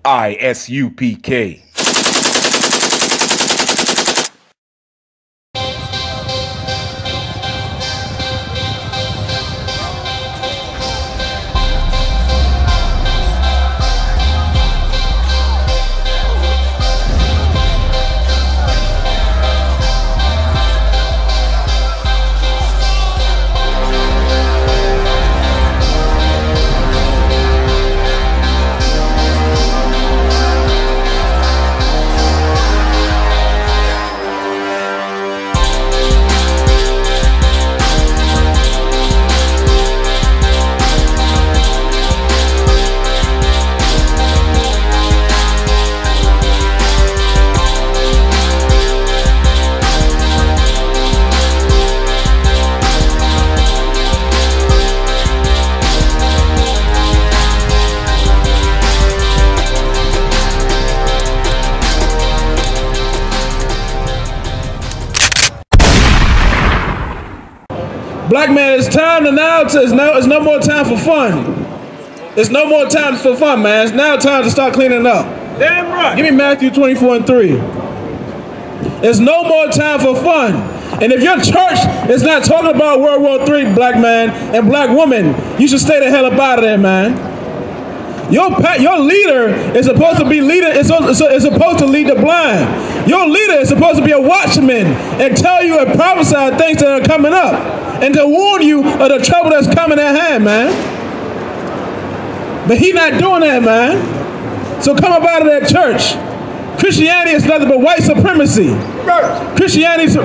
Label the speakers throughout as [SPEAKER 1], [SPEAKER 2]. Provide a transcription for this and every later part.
[SPEAKER 1] I.S.U.P.K.
[SPEAKER 2] Black man, it's time to now. It's no more time for fun. It's no more time for fun, man. It's now time to start cleaning up.
[SPEAKER 3] Damn right.
[SPEAKER 2] Give me Matthew 24:3. There's no more time for fun. And if your church is not talking about World War III, black man and black woman, you should stay the hell up out of there, man. Your leader is supposed to be is supposed to lead the blind. Your leader is supposed to be a watchman and tell you and prophesy things that are coming up and to warn you of the trouble that's coming at hand, man. But he's not doing that, man. So come up out of that church. Christianity is nothing but white supremacy. Christianity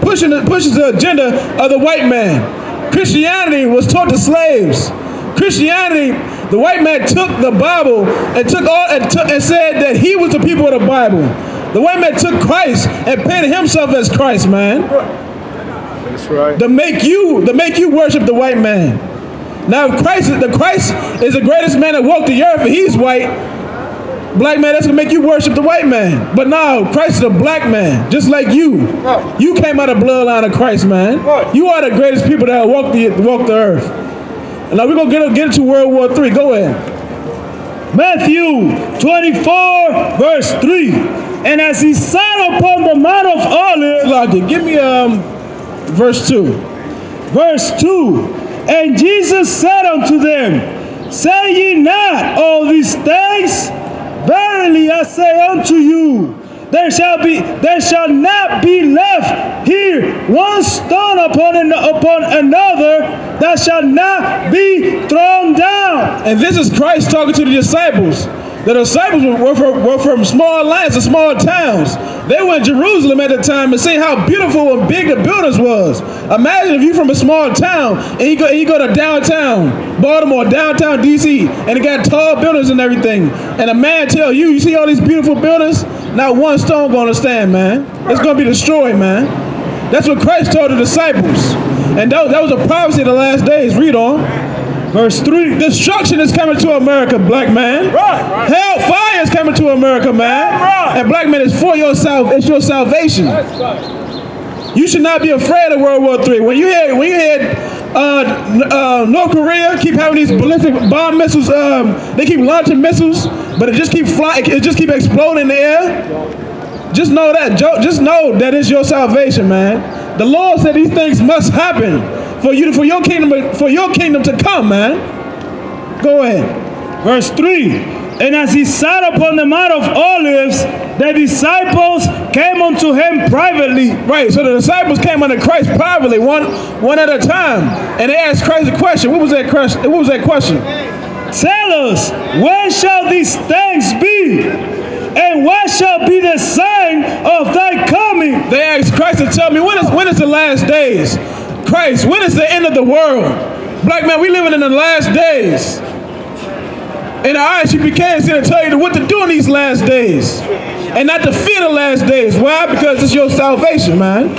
[SPEAKER 2] pushes the agenda of the white man. Christianity was taught to slaves. Christianity, the white man took the Bible and and said that he was the people of the Bible. The white man took Christ and painted himself as Christ, man.
[SPEAKER 3] That's right.
[SPEAKER 2] To make you worship the white man. Now, if Christ is the greatest man that walked the earth, and he's white, black man, that's gonna make you worship the white man. But now, Christ is a black man, just like you. You came out of the bloodline of Christ, man. You are the greatest people that walk the earth. And now we're going to get into World War III. Go ahead.
[SPEAKER 4] Matthew 24:3. And as he sat upon the Mount of Olives.
[SPEAKER 2] Give me verse 2.
[SPEAKER 4] Verse 2. And Jesus said unto them, say ye not all these things? Verily I say unto you, there shall not be left here one stone upon another that shall not be thrown down.
[SPEAKER 2] And this is Christ talking to the disciples. The disciples were from small lands and small towns. They were in Jerusalem at the time and see how beautiful and big the buildings was. Imagine if you're from a small town and you go to downtown Baltimore, downtown DC, and it got tall buildings and everything. And a man tell you, you see all these beautiful buildings? Not one stone gonna stand, man. It's gonna be destroyed, man. That's what Christ told the disciples. And that was a prophecy of the last days. Read on. Verse 3. Destruction is coming to America, black man.
[SPEAKER 3] Right.
[SPEAKER 2] Hellfire is coming to America, man.
[SPEAKER 3] Right.
[SPEAKER 2] And black man, it's your salvation. You should not be afraid of World War III. When you hear North Korea keep having these ballistic bomb missiles, they keep launching missiles, but it just keep flying, it just keep exploding in the air. Just know that. Just know that it's your salvation, man. The Lord said these things must happen for your kingdom to come, man. Go ahead.
[SPEAKER 4] Verse 3. And as he sat upon the Mount of Olives, the disciples came unto him privately.
[SPEAKER 2] Right, so the disciples came unto Christ privately, one at a time. And they asked Christ a question. What was that question?
[SPEAKER 4] Tell us, when shall these things be? And what shall be the sign of thy coming?
[SPEAKER 2] They asked Christ to tell me, when is the last days? Christ, when is the end of the world? Black man, we living in the last days. And the I.S.U.P.K is going to tell you what to do in these last days. And not to fear the last days. Why? Because it's your salvation, man.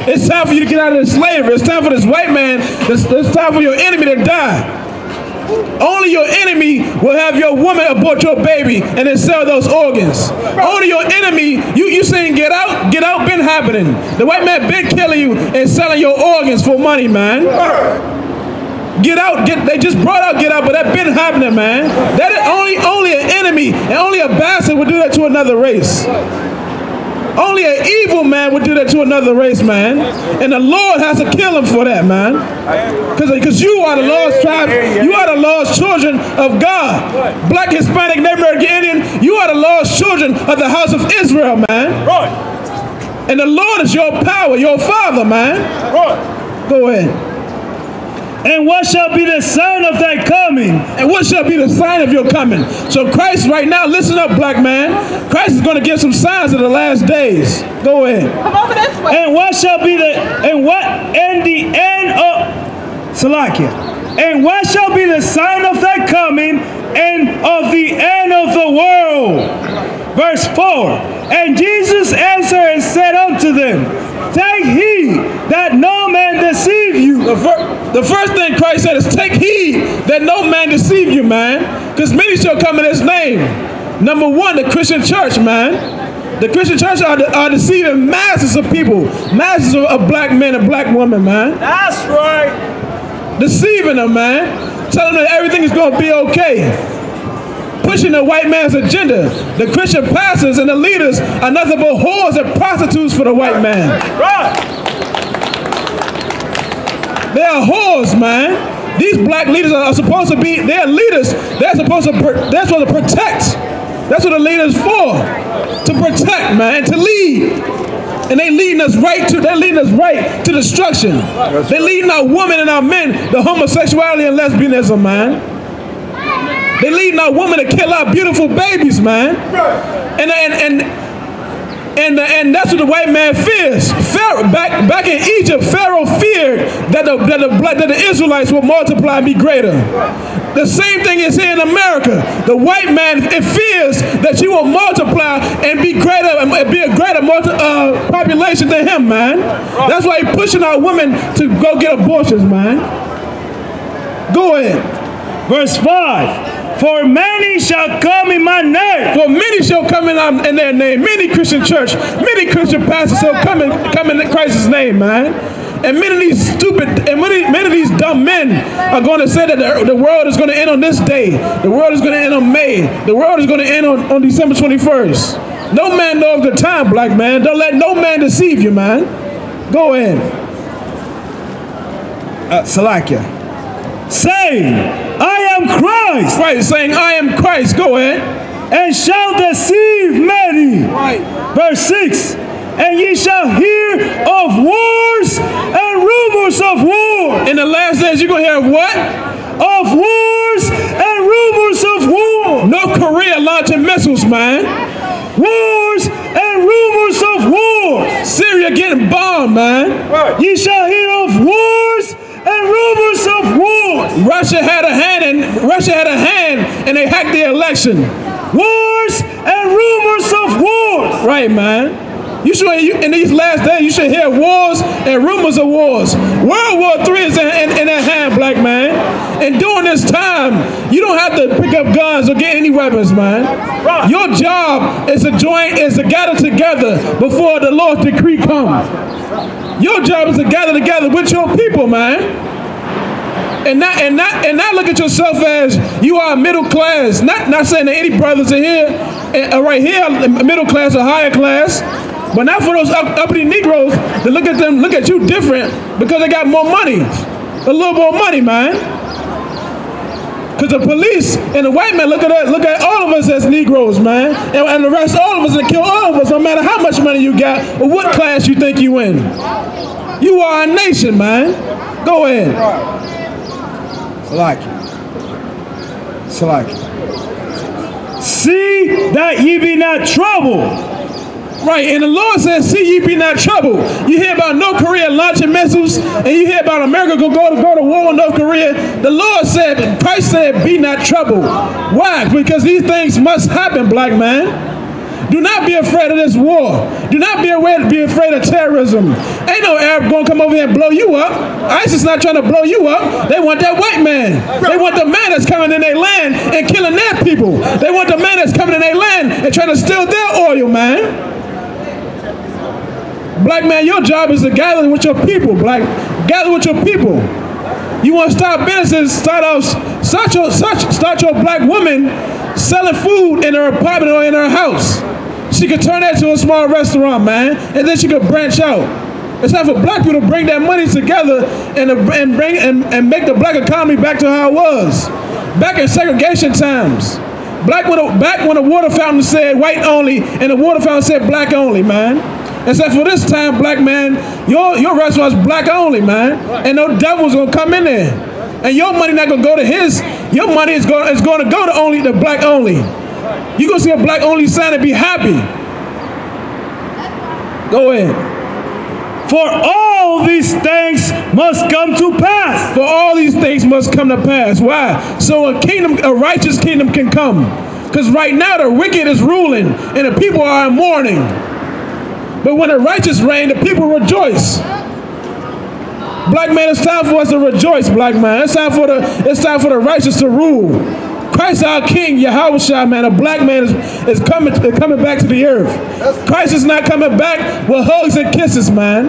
[SPEAKER 2] It's time for you to get out of this slavery. It's time for this white man. It's time for your enemy to die. Only your enemy will have your woman abort your baby and then sell those organs. Only your enemy, you saying get out been happening. The white man been killing you and selling your organs for money, man. Get out, they just brought out get out, but that been happening, man. That is only an enemy and only a bastard would do that to another race. Only an evil man would do that to another race, man. And the Lord has to kill him for that, man. Because you are the lost tribe. You are the lost children of God. Black, Hispanic, Native American Indian, you are the lost children of the house of Israel, man. Right. And the Lord is your power, your father, man. Right. Go ahead.
[SPEAKER 4] And what shall be the sign of thy coming?
[SPEAKER 2] And what shall be the sign of your coming? So Christ right now, listen up, black man. Christ is going to give some signs in the last days. Go ahead.
[SPEAKER 1] Come over this way.
[SPEAKER 4] And what shall be the, and the end of, Salakia. And what shall be the sign of thy coming and of the end of the world? Verse 4. And Jesus answered and said unto them, take heed that no man deceive you.
[SPEAKER 2] The first thing Christ said is take heed that no man deceive you, man. Because many shall come in his name. Number one, the Christian church, man. The Christian church are deceiving masses of people. Masses of black men and black women, man.
[SPEAKER 4] That's right.
[SPEAKER 2] Deceiving them, man. Telling them that everything is going to be okay. Pushing the white man's agenda. The Christian pastors and the leaders are nothing but whores and prostitutes for the white man.
[SPEAKER 4] Right.
[SPEAKER 2] They are whores, man. These black leaders are supposed to be, they're leaders. They're supposed to protect. That's what the leaders for. To protect, man, to lead. And they're leading us right to destruction. They're leading our women and our men to homosexuality and lesbianism, man. They're leading our women to kill our beautiful babies, man. And that's what the white man fears. Pharaoh, back in Egypt, Pharaoh feared that the Israelites would multiply and be greater. The same thing is here in America. The white man fears that you will multiply and be greater and be a greater population than him, man. That's why he's pushing our women to go get abortions, man. Go ahead.
[SPEAKER 4] Verse 5. For many shall come in my name.
[SPEAKER 2] For many shall come in their name. Many Christian church, many Christian pastors shall come in Christ's name, man. And many of these many of these dumb men are going to say that the world is going to end on this day. The world is going to end on May. The world is going to end on December 21st. No man knows the time, black man. Don't let no man deceive you, man. Go ahead.
[SPEAKER 4] Salakia. Saying, I am Christ.
[SPEAKER 2] Right, saying, I am Christ. Go ahead.
[SPEAKER 4] And shall deceive many.
[SPEAKER 2] Right.
[SPEAKER 4] Verse 6. And ye shall hear of wars and rumors of war.
[SPEAKER 2] In the last days, you're going to hear of what?
[SPEAKER 4] Of wars and rumors of war.
[SPEAKER 2] North Korea launching missiles, man.
[SPEAKER 4] Wars and rumors of war.
[SPEAKER 2] Syria getting bombed, man.
[SPEAKER 4] Right. Ye shall hear of wars and rumors of war.
[SPEAKER 2] Russia had a hand and they hacked the election.
[SPEAKER 4] Wars and rumors of war.
[SPEAKER 2] Right, man. In these last days, you should hear wars and rumors of wars. World War III is in that hand, black man. And during this time, you don't have to pick up guns or get any weapons, man. Right. Your job is to gather together before the Lord's decree comes. Your job is to gather together with your people, man. And not look at yourself as you are middle class. Not saying that any brothers in here, right here, middle class or higher class. But not for those uppity Negroes to look at you different because they got more money. A little more money, man. Because the police and the white man look at all of us as Negroes, man. And the rest, all of us, and kill all of us, no matter how much money you got or what class you think you in. You are a nation, man. Go ahead.
[SPEAKER 4] Salaki. See that ye be not troubled.
[SPEAKER 2] Right, and the Lord says, see ye be not troubled. You hear about North Korea launching missiles, and you hear about America go to war with North Korea. The Lord said, Christ said, be not troubled. Why? Because these things must happen, black man. Do not be afraid of this war. Do not be afraid of terrorism. Ain't no Arab going to come over here and blow you up. ISIS not trying to blow you up. They want that white man. They want the man that's coming in their land and killing their people. They want the man that's coming in their land and trying to steal their oil, man. Black man, your job is to gather with your people, gather with your people. You want to start businesses, start your black woman selling food in her apartment or in her house. She could turn that to a small restaurant, man, and then she could branch out. It's time for black people to bring that money together and make the black economy back to how it was. Back in segregation times. Back when the water fountain said white only and the water fountain said black only, man. Except for this time, black man, your restaurant's black only, man. And no devil's gonna come in there. And your money not gonna go to his. Your money is gonna go to only the black only. You gonna see a black only sign and be happy. Go ahead.
[SPEAKER 4] For all these things must come to pass.
[SPEAKER 2] For all these things must come to pass. Why? So a righteous kingdom can come. Because right now the wicked is ruling and the people are in mourning. But when the righteous reign, the people rejoice. Black man, it's time for us to rejoice, black man. It's time for the righteous to rule. Christ our King, Yahushua, man, a black man is coming back to the earth. Christ is not coming back with hugs and kisses, man.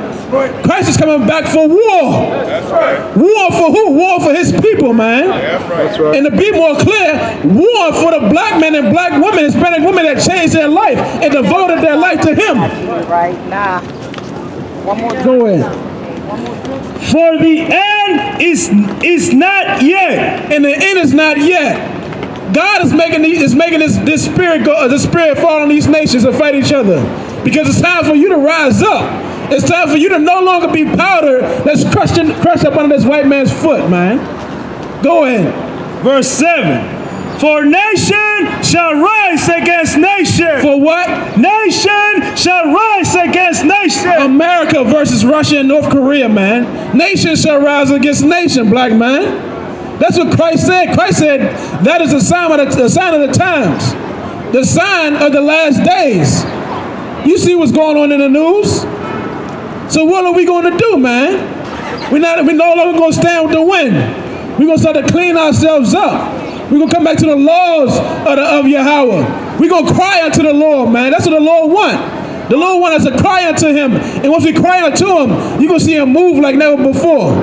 [SPEAKER 2] Christ is coming back for war.
[SPEAKER 3] That's right.
[SPEAKER 2] War for who? War for his people, man.
[SPEAKER 3] That's right.
[SPEAKER 2] And to be more clear, war for the black men and black women, Hispanic women that changed their life and devoted their life to him.
[SPEAKER 1] Right now. One more.
[SPEAKER 2] Go ahead.
[SPEAKER 4] For the end is not yet.
[SPEAKER 2] And the end is not yet. God is making this spirit fall on these nations and fight each other. Because it's time for you to rise up. It's time for you to no longer be powder that's crushed up under this white man's foot, man. Go ahead.
[SPEAKER 4] Verse 7. For nation shall rise against nation.
[SPEAKER 2] For what?
[SPEAKER 4] Nation shall rise against nation.
[SPEAKER 2] America versus Russia and North Korea, man. Nation shall rise against nation, black man. That's what Christ said. Christ said that is the sign of the times. The sign of the last days. You see what's going on in the news? So what are we going to do, man? We no longer going to stand with the wind. We're going to start to clean ourselves up. We're going to come back to the laws of Yahweh. We're going to cry unto the Lord, man. That's what the Lord wants. The Lord wants us to cry unto him. And once we cry unto him, you're going to see him move like never before.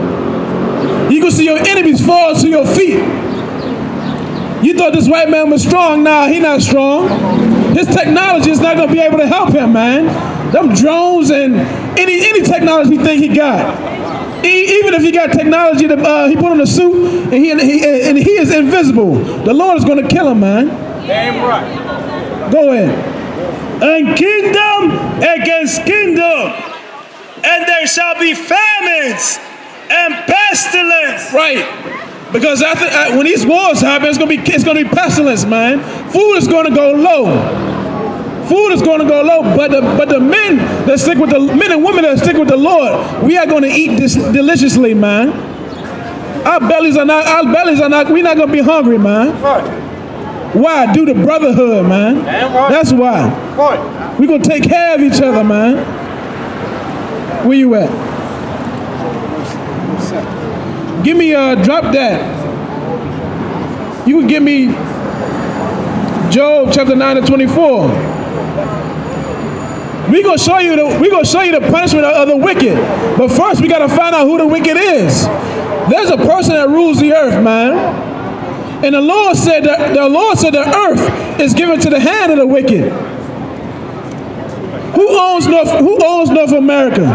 [SPEAKER 2] You're going to see your enemies fall to your feet. You thought this white man was strong. Nah, he's not strong. His technology is not going to be able to help him, man. Them drones and any technology he think he got. Even if he got technology that he put on a suit and he is invisible, the Lord is going to kill him, man.
[SPEAKER 3] Damn right.
[SPEAKER 2] Go ahead.
[SPEAKER 4] And kingdom against kingdom, and there shall be famines and pestilence.
[SPEAKER 2] Right. Because when these wars happen, it's gonna be pestilence, man. Food is gonna go low. Food is gonna go low. But the men and women that stick with the Lord, we are gonna eat this deliciously, man. We're not gonna be hungry, man.
[SPEAKER 3] Right.
[SPEAKER 2] Why? Due to brotherhood, man.
[SPEAKER 3] Damn right.
[SPEAKER 2] That's why.
[SPEAKER 3] Right.
[SPEAKER 2] We're gonna take care of each other, man. Where you at? Give me drop that. You can give me Job chapter 9 and 24. We're gonna show you the punishment of the wicked. But first we gotta find out who the wicked is. There's a person that rules the earth, man. And the Lord said the earth is given to the hand of the wicked. Who owns North America?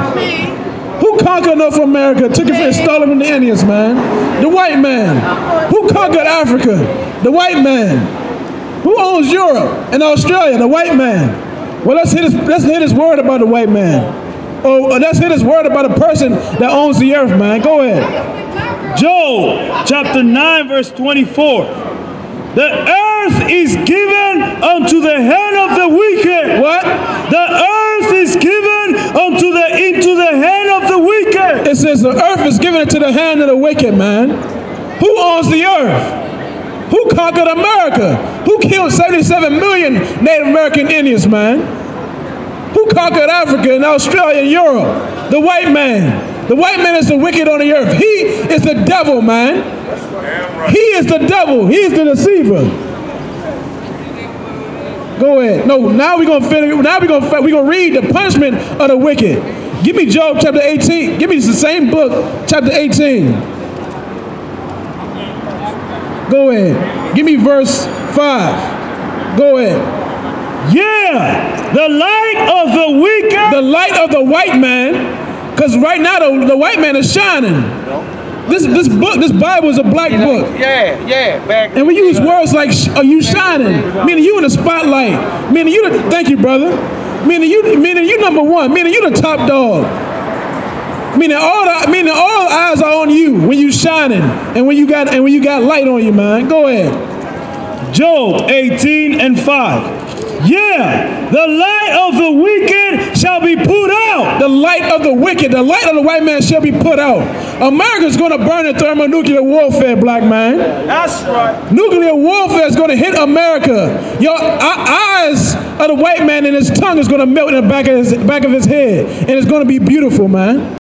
[SPEAKER 2] Who conquered North America, took it and stole it from the Indians, man? The white man. Who conquered Africa? The white man. Who owns Europe and Australia? The white man. Well, let's hit his word about the white man. Oh, let's hit his word about a person that owns the earth, man. Go ahead.
[SPEAKER 4] Job chapter 9 verse 24. The earth is given unto the hand of the wicked.
[SPEAKER 2] What?
[SPEAKER 4] The earth is given into the hand of the wicked.
[SPEAKER 2] It says the earth is given into the hand of the wicked, man. Who owns the earth? Who conquered America? Who killed 77 million Native American Indians, man? Who conquered Africa and Australia and Europe? The white man. The white man is the wicked on the earth. He is the devil, man. He is the devil. He is the deceiver. Go ahead. No, now we're gonna read the punishment of the wicked. Give me Job chapter 18. Give me the same book, chapter 18. Go ahead. Give me verse 5. Go ahead.
[SPEAKER 4] Yeah, the light of the wicked.
[SPEAKER 2] The light of the white man. Because right now the white man is shining. This Bible is a black book.
[SPEAKER 1] Yeah. Back.
[SPEAKER 2] And we use words like "are you shining?" Meaning you in the spotlight. Meaning you. Thank you, brother. Meaning you number one. Meaning you the top dog. Meaning all eyes are on you when you shining and when you got light on you, man. Go ahead.
[SPEAKER 4] Job 18:5. Yeah, the light of the wicked shall be put out.
[SPEAKER 2] The light of the wicked, the light of the white man shall be put out. America's going to burn in thermonuclear warfare, black man.
[SPEAKER 4] That's right.
[SPEAKER 2] Nuclear warfare is going to hit America. Your eyes of the white man and his tongue is going to melt in the back of his head. And it's going to be beautiful, man.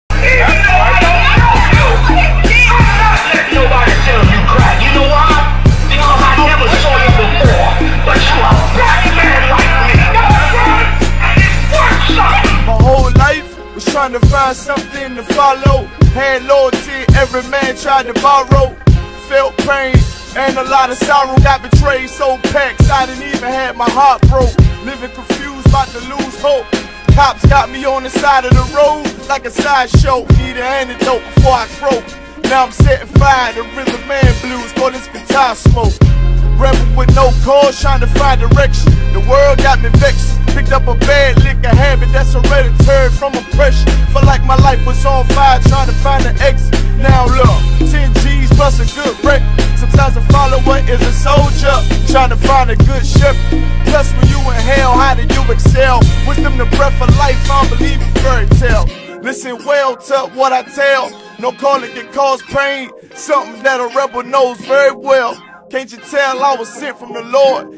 [SPEAKER 5] Trying to find something to follow. Had loyalty, every man tried to borrow. Felt pain and a lot of sorrow. Got betrayed, so packed, I didn't even have my heart broke. Living confused, about to lose hope. Cops got me on the side of the road like a sideshow. Need an antidote before I croak. Now I'm setting fire to rhythm man blues. Call this guitar smoke. Rebel with no cause, trying to find direction. The world got me vexed. Picked up a bad liquor habit that's hereditary from oppression. Felt like my life was on fire, trying to find an exit. Now look, 10 G's plus a good wreck. Sometimes a follower is a soldier, trying to find a good shepherd. Plus when you in hell, how do you excel? Wisdom the breath of life, I don't believe in fairy tale. Listen well to what I tell. No calling can cause pain. Something that a rebel knows very well. Can't you tell I was sent from the Lord?